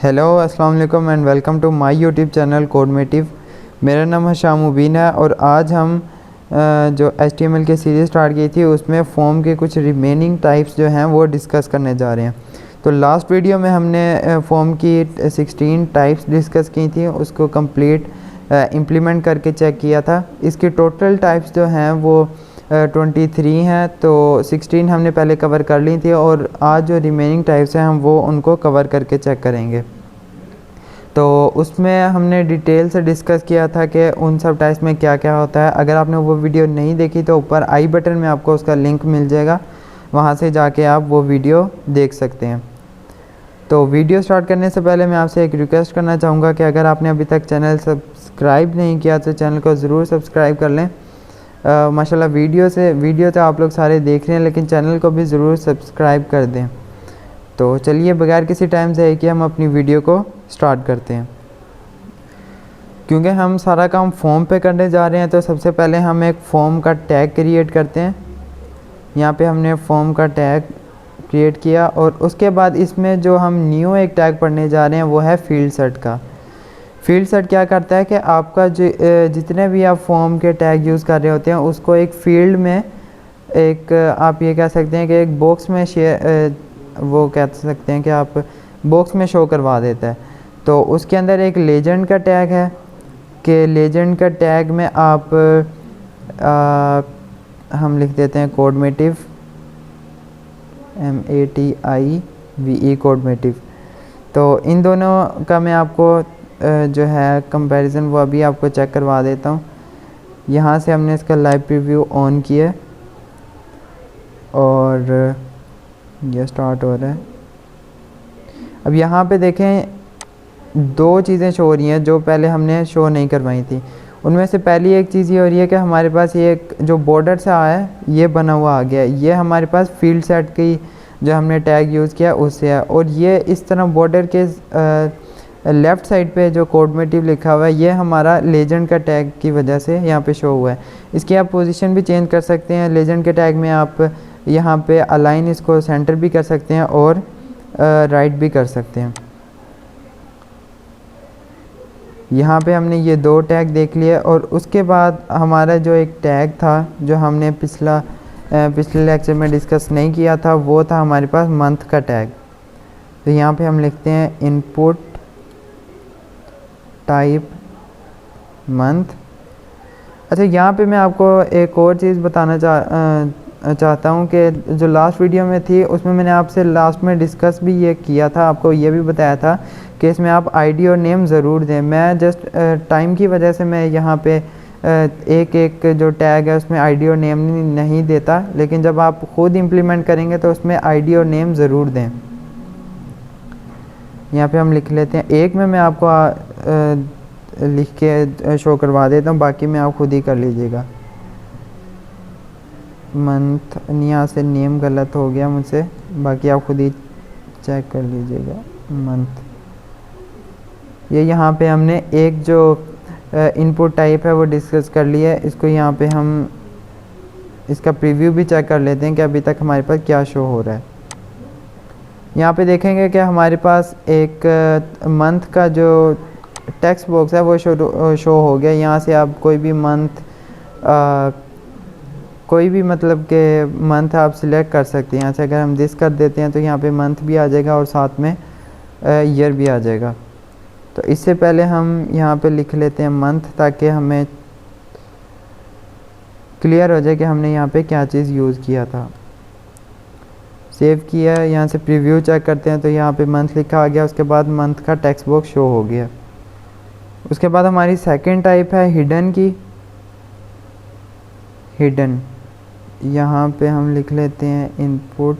Hello अस्सलाम वालेकुम and welcome to my YouTube channel Codemative. मेरा नाम हशाम मुबीन है और आज हम जो HTML की सीरीज़ स्टार्ट की थी उसमें फॉर्म के कुछ रिमेनिंग टाइप्स जो हैं वो डिस्कस करने जा रहे हैं। तो लास्ट वीडियो में हमने फॉर्म की 16 टाइप्स डिस्कस की थी, उसको कंप्लीट इम्प्लीमेंट करके चेक किया था। इसकी टोटल टाइप्स जो हैं वो 23 हैं, तो 16 हमने पहले कवर कर ली थी और आज जो रिमेनिंग टाइप्स हैं हम वो उनको कवर करके चेक करेंगे। तो उसमें हमने डिटेल से डिस्कस किया था कि उन सब टाइप्स में क्या क्या होता है। अगर आपने वो वीडियो नहीं देखी तो ऊपर आई बटन में आपको उसका लिंक मिल जाएगा, वहाँ से जाके आप वो वीडियो देख सकते हैं। तो वीडियो स्टार्ट करने से पहले मैं आपसे एक रिक्वेस्ट करना चाहूँगा कि अगर आपने अभी तक चैनल सब्सक्राइब नहीं किया तो चैनल को ज़रूर सब्सक्राइब कर लें। माशाल्लाह वीडियो तो आप लोग सारे देख रहे हैं, लेकिन चैनल को भी ज़रूर सब्सक्राइब कर दें। तो चलिए बगैर किसी टाइम से कि हम अपनी वीडियो को स्टार्ट करते हैं। क्योंकि हम सारा काम फॉर्म पे करने जा रहे हैं तो सबसे पहले हम एक फॉर्म का टैग क्रिएट करते हैं। यहाँ पे हमने फॉर्म का टैग क्रिएट किया और उसके बाद इसमें जो हम न्यू एक टैग पढ़ने जा रहे हैं वो है फील्ड सर्ट का। फील्ड सर्ट क्या करता है कि आपका जो जितने भी आप फॉर्म के टैग यूज़ कर रहे होते हैं उसको एक फील्ड में एक आप ये कह सकते हैं कि एक बॉक्स में वो कह सकते हैं कि आप बॉक्स में शो करवा देता है। तो उसके अंदर एक लेजेंड का टैग है कि लेजेंड का टैग में आप हम लिख देते हैं कोडमेटिव, MATIVE कोडमेटिव। तो इन दोनों का मैं आपको जो है कंपैरिजन वो अभी आपको चेक करवा देता हूँ। यहाँ से हमने इसका लाइव प्रीव्यू ऑन किया और ये स्टार्ट हो रहा है। अब यहाँ पे देखें दो चीज़ें शो हो रही हैं जो पहले हमने शो नहीं करवाई थी। उनमें से पहली एक चीज़ ये हो रही है कि हमारे पास ये एक जो बॉर्डर से आया है ये बना हुआ आ गया, ये हमारे पास फील्ड सेट की जो हमने टैग यूज़ किया उससे है। और ये इस तरह बॉर्डर के लेफ़्ट साइड पे जो कोडमेटिव लिखा हुआ है ये हमारा लेजेंड का टैग की वजह से यहाँ पे शो हुआ है। इसकी आप पोजीशन भी चेंज कर सकते हैं। लेजेंड के टैग में आप यहाँ पे अलाइन इसको सेंटर भी कर सकते हैं और राइट भी कर सकते हैं। यहाँ पे हमने ये दो टैग देख लिए और उसके बाद हमारा जो एक टैग था जो हमने पिछले लेक्चर में डिस्कस नहीं किया था वो था हमारे पास मंथ का टैग। तो यहाँ पे हम लिखते हैं इनपुट टाइप मंथ। अच्छा, यहाँ पे मैं आपको एक और चीज़ बताना चाहता हूँ कि जो लास्ट वीडियो में थी उसमें मैंने आपसे लास्ट में डिस्कस भी ये किया था, आपको ये भी बताया था कि इसमें आप आईडी और नेम ज़रूर दें। मैं जस्ट टाइम की वजह से मैं यहाँ पे एक जो टैग है उसमें आईडी और नेम नहीं देता, लेकिन जब आप ख़ुद इम्प्लीमेंट करेंगे तो उसमें आईडी और नेम ज़रूर दें। यहाँ पे हम लिख लेते हैं, एक में मैं आपको लिख के शो करवा देता हूँ, बाकी में आप खुद ही कर लीजिएगा। मंथ, यहाँ से नेम गलत हो गया मुझसे, बाकी आप खुद ही चेक कर लीजिएगा। मंथ, ये यहाँ पे हमने एक जो इनपुट टाइप है वो डिस्कस कर लिया है। इसको यहाँ पे हम इसका प्रीव्यू भी चेक कर लेते हैं कि अभी तक हमारे पास क्या शो हो रहा है। यहाँ पे देखेंगे कि हमारे पास एक मंथ का जो टेक्स्ट बॉक्स है वो शो हो गया। यहाँ से आप कोई भी मंथ कोई भी मतलब के मंथ आप सिलेक्ट कर सकते हैं। यहाँ से अगर हम दिस कर देते हैं तो यहाँ पे मंथ भी आ जाएगा और साथ में ईयर भी आ जाएगा। तो इससे पहले हम यहाँ पे लिख लेते हैं मंथ, ताकि हमें क्लियर हो जाए कि हमने यहाँ पे क्या चीज़ यूज़ किया था। सेव किया, यहाँ से प्रीव्यू चेक करते हैं तो यहाँ पे मंथ लिखा आ गया। उसके बाद मंथ का टेक्स्ट बॉक्स शो हो गया। उसके बाद हमारी सेकंड टाइप है हिडन की। हिडन, यहाँ पे हम लिख लेते हैं इनपुट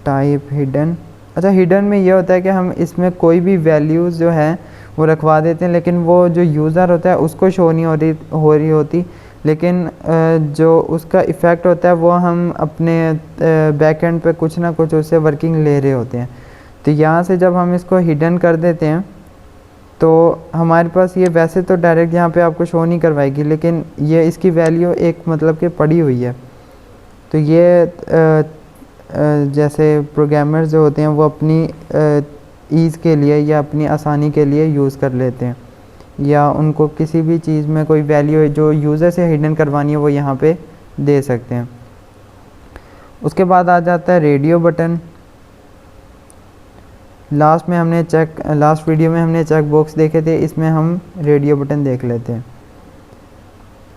टाइप हिडन। अच्छा, हिडन में ये होता है कि हम इसमें कोई भी वैल्यूज़ जो है वो रखवा देते हैं, लेकिन वो जो यूज़र होता है उसको शो नहीं हो रही होती, लेकिन जो उसका इफ़ेक्ट होता है वो हम अपने बैकएंड पे कुछ ना कुछ उससे वर्किंग ले रहे होते हैं। तो यहाँ से जब हम इसको हिडन कर देते हैं तो हमारे पास ये वैसे तो डायरेक्ट यहाँ पे आपको शो नहीं करवाएगी, लेकिन ये इसकी वैल्यू एक मतलब कि पड़ी हुई है। तो ये जैसे प्रोग्रामर्स जो होते हैं वो अपनी ईज़ के लिए या अपनी आसानी के लिए यूज़ कर लेते हैं, या उनको किसी भी चीज़ में कोई वैल्यू जो यूज़र से हिडन करवानी है वो यहाँ पे दे सकते हैं। उसके बाद आ जाता है रेडियो बटन। लास्ट वीडियो में हमने चेक बॉक्स देखे थे, इसमें हम रेडियो बटन देख लेते हैं।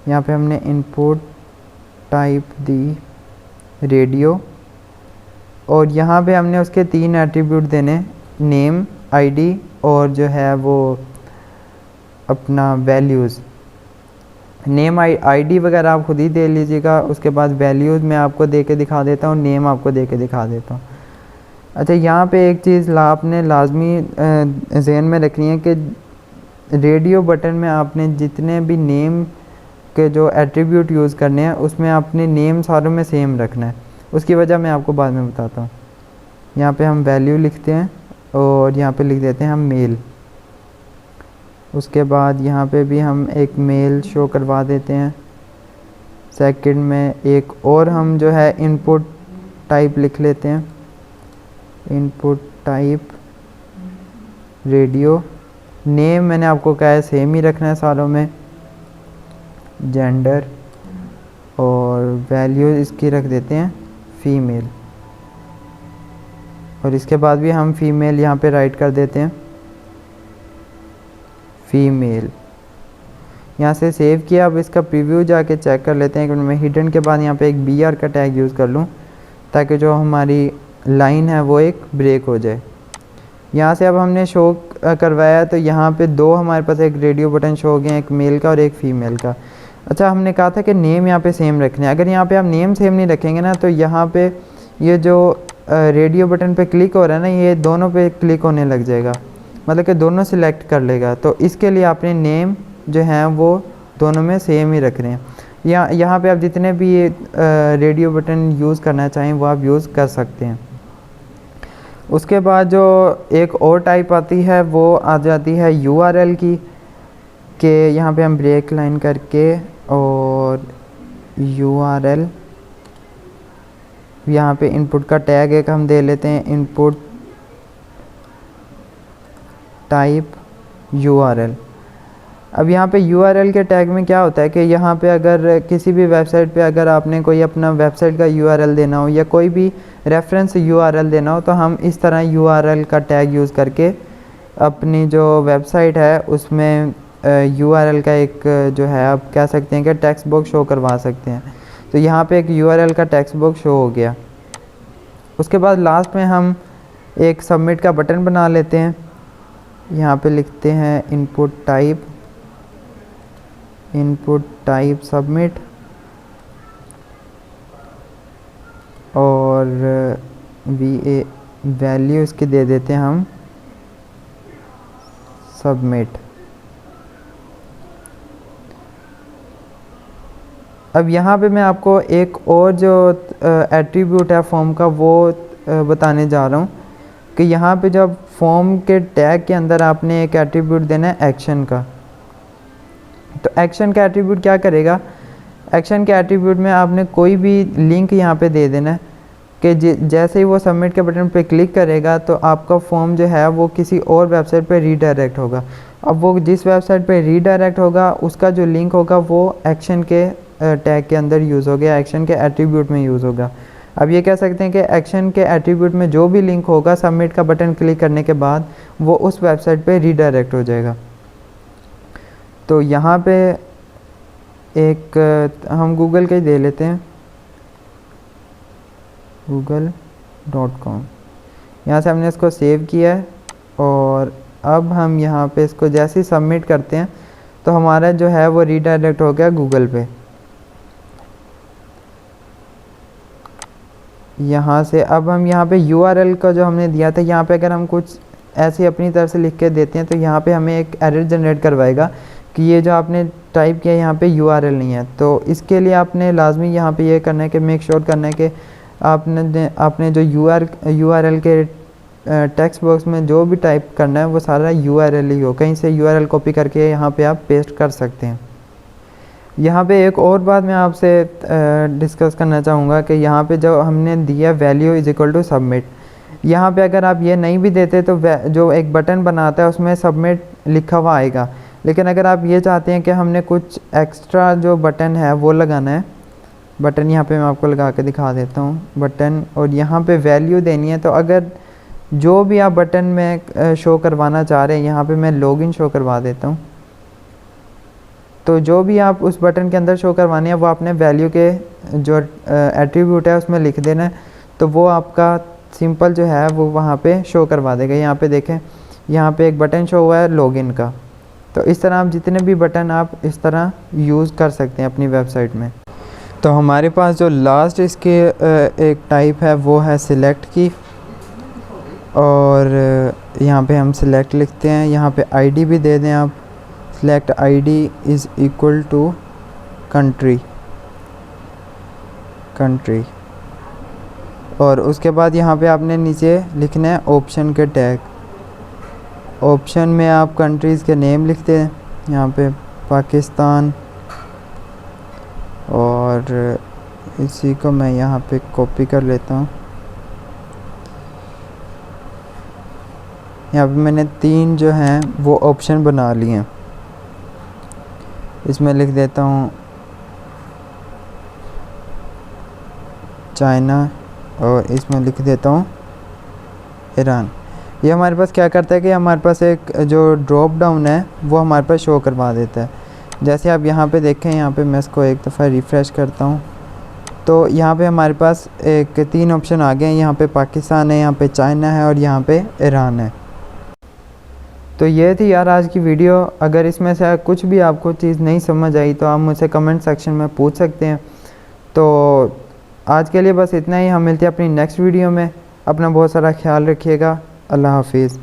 यहाँ पे हमने इनपुट टाइप दी रेडियो, और यहाँ पे हमने उसके 3 एट्रीब्यूट देने, नेम, आईडी और जो है वो अपना वैल्यूज़। नेम आईडी वगैरह आप खुद ही दे लीजिएगा। उसके बाद वैल्यूज़ मैं आपको दे के दिखा देता हूँ, नेम आपको दे के दिखा देता हूँ। अच्छा, यहाँ पे एक चीज़ आपने लाजमी जहन में रखनी है कि रेडियो बटन में आपने जितने भी नेम के जो एट्रीब्यूट यूज़ करने हैं उसमें आपने नेम सारों में सेम रखना है। उसकी वजह मैं आपको बाद में बताता हूँ। यहाँ पे हम वैल्यू लिखते हैं और यहाँ पे लिख देते हैं हम मेल। उसके बाद यहाँ पे भी हम एक मेल शो करवा देते हैं। सेकंड में एक और हम जो है इनपुट टाइप लिख लेते हैं, इनपुट टाइप रेडियो। नेम मैंने आपको कहा है सेम ही रखना है सारों में, जेंडर, और वैल्यू इसकी रख देते हैं फीमेल। और इसके बाद भी हम फीमेल यहाँ पे राइट कर देते हैं, फीमेल। यहाँ से सेव किया। अब इसका प्रीव्यू जाके चेक कर लेते हैं कि मैं हिडन के बाद यहाँ पे एक BR का टैग यूज़ कर लूँ ताकि जो हमारी लाइन है वो एक ब्रेक हो जाए। यहाँ से अब हमने शो करवाया तो यहाँ पे 2 हमारे पास एक रेडियो बटन शो हो गए, एक मेल का और एक फ़ीमेल का। अच्छा, हमने कहा था कि नेम यहाँ पे सेम रखने हैं। अगर यहाँ पे आप नेम सेम नहीं रखेंगे ना तो यहाँ पे ये जो रेडियो बटन पे क्लिक हो रहा है ना, ये दोनों पे क्लिक होने लग जाएगा, मतलब कि दोनों सिलेक्ट कर लेगा। तो इसके लिए आपने नेम जो हैं वो दोनों में सेम ही रख रहे हैं। यहाँ पे आप जितने भी ये रेडियो बटन यूज़ करना चाहें वो आप यूज़ कर सकते हैं। उसके बाद जो एक और टाइप आती है वो आ जाती है URL की, कि यहाँ पे हम ब्रेक लाइन करके और URL, यहाँ पे इनपुट का टैग एक हम दे लेते हैं, इनपुट टाइप URL। अब यहाँ पे URL के टैग में क्या होता है कि यहाँ पे अगर किसी भी वेबसाइट पे अगर आपने कोई अपना वेबसाइट का URL देना हो या कोई भी रेफरेंस URL देना हो तो हम इस तरह URL का टैग यूज़ करके अपनी जो वेबसाइट है उसमें URL का एक जो है आप कह सकते हैं कि टेक्स्ट बॉक्स शो करवा सकते हैं। तो यहाँ पे एक URL का टेक्स्ट बॉक्स शो हो गया। उसके बाद लास्ट में हम एक सबमिट का बटन बना लेते हैं। यहाँ पे लिखते हैं इनपुट टाइप सबमिट, और वैल्यू इसकी दे देते हैं हम सबमिट। अब यहाँ पे मैं आपको एक और जो एट्रीब्यूट है फॉर्म का वो बताने जा रहा हूँ कि यहाँ पे जब फॉर्म के टैग के अंदर आपने एक एट्रीब्यूट देना है एक्शन का। तो एक्शन का एट्रीब्यूट क्या करेगा, एक्शन के एट्रीब्यूट में आपने कोई भी लिंक यहाँ पे दे देना है कि जैसे ही वो सबमिट के बटन पे क्लिक करेगा तो आपका फॉर्म जो है वो किसी और वेबसाइट पे रीडायरेक्ट होगा। अब वो जिस वेबसाइट पे रीडायरेक्ट होगा उसका जो लिंक होगा वो एक्शन के टैग के अंदर यूज़ हो गया, एक्शन के एट्रीब्यूट में यूज़ होगा। अब ये कह सकते हैं कि एक्शन के एट्रीब्यूट में जो भी लिंक होगा सबमिट का बटन क्लिक करने के बाद वो उस वेबसाइट पे रीडायरेक्ट हो जाएगा। तो यहाँ पे एक हम गूगल का ही दे लेते हैं, google.com। यहाँ से हमने इसको सेव किया है और अब हम यहाँ पे इसको जैसे ही सबमिट करते हैं तो हमारा जो है वो रीडायरेक्ट हो गया गूगल पे। यहाँ से अब हम यहाँ पे URL का जो हमने दिया था यहाँ पे अगर हम कुछ ऐसे अपनी तरफ से लिख के देते हैं तो यहाँ पे हमें एक एरर जनरेट करवाएगा कि ये जो आपने टाइप किया यहाँ पे URL नहीं है। तो इसके लिए आपने लाजमी यहाँ पे ये करना है कि मेक श्योर करना है कि आपने जो URL के टेक्स्ट बॉक्स में जो भी टाइप करना है वो सारा URL ही हो। कहीं से URL कॉपी करके यहाँ पे आप पेस्ट कर सकते हैं। यहाँ पे एक और बात मैं आपसे डिस्कस करना चाहूँगा कि यहाँ पे जो हमने दिया value is equal to submit, यहाँ पे अगर आप ये नहीं भी देते तो जो एक बटन बनाता है उसमें सबमिट लिखा हुआ आएगा। लेकिन अगर आप ये चाहते हैं कि हमने कुछ एक्स्ट्रा जो बटन है वो लगाना है, बटन यहाँ पे मैं आपको लगा के दिखा देता हूँ बटन, और यहाँ पे वैल्यू देनी है, तो अगर जो भी आप बटन में शो करवाना चाह रहे हैं, यहाँ पे मैं लॉगिन शो करवा देता हूँ। तो जो भी आप उस बटन के अंदर शो करवानी है वो आपने वैल्यू के जो एट्रीब्यूट है उसमें लिख देना है, तो वो आपका सिंपल जो है वो वहाँ पे शो करवा देगा। यहाँ पे देखें, यहाँ पे एक बटन शो हुआ है लॉगिन का। तो इस तरह आप जितने भी बटन आप इस तरह यूज़ कर सकते हैं अपनी वेबसाइट में। तो हमारे पास जो लास्ट इसके एक टाइप है वो है सिलेक्ट की, और यहाँ पे हम सिलेक्ट लिखते हैं, यहाँ पे आईडी भी दे दें आप, select ID is equal to country, और उसके बाद यहाँ पे आपने नीचे लिखना है ऑप्शन के टैग। ऑप्शन में आप कंट्रीज़ के नेम लिखते हैं, यहाँ पे पाकिस्तान, और इसी को मैं यहाँ पे कॉपी कर लेता हूँ। यहाँ पे मैंने 3 जो हैं वो ऑप्शन बना लिए हैं, इसमें लिख देता हूँ चाइना, और इसमें लिख देता हूँ ईरान। ये हमारे पास क्या करता है कि हमारे पास एक जो ड्रॉप डाउन है वो हमारे पास शो करवा देता है। जैसे आप यहाँ पे देखें, यहाँ पे मैं इसको एक दफ़ा रिफ़्रेश करता हूँ, तो यहाँ पे हमारे पास एक 3 ऑप्शन आ गए हैं। यहाँ पे पाकिस्तान है, यहाँ पे चाइना है, और यहाँ पे ईरान है। तो ये थी यार आज की वीडियो। अगर इसमें से कुछ भी आपको चीज़ नहीं समझ आई तो आप मुझसे कमेंट सेक्शन में पूछ सकते हैं। तो आज के लिए बस इतना ही, हम मिलते हैं अपनी नेक्स्ट वीडियो में। अपना बहुत सारा ख्याल रखिएगा। अल्लाह हाफिज़।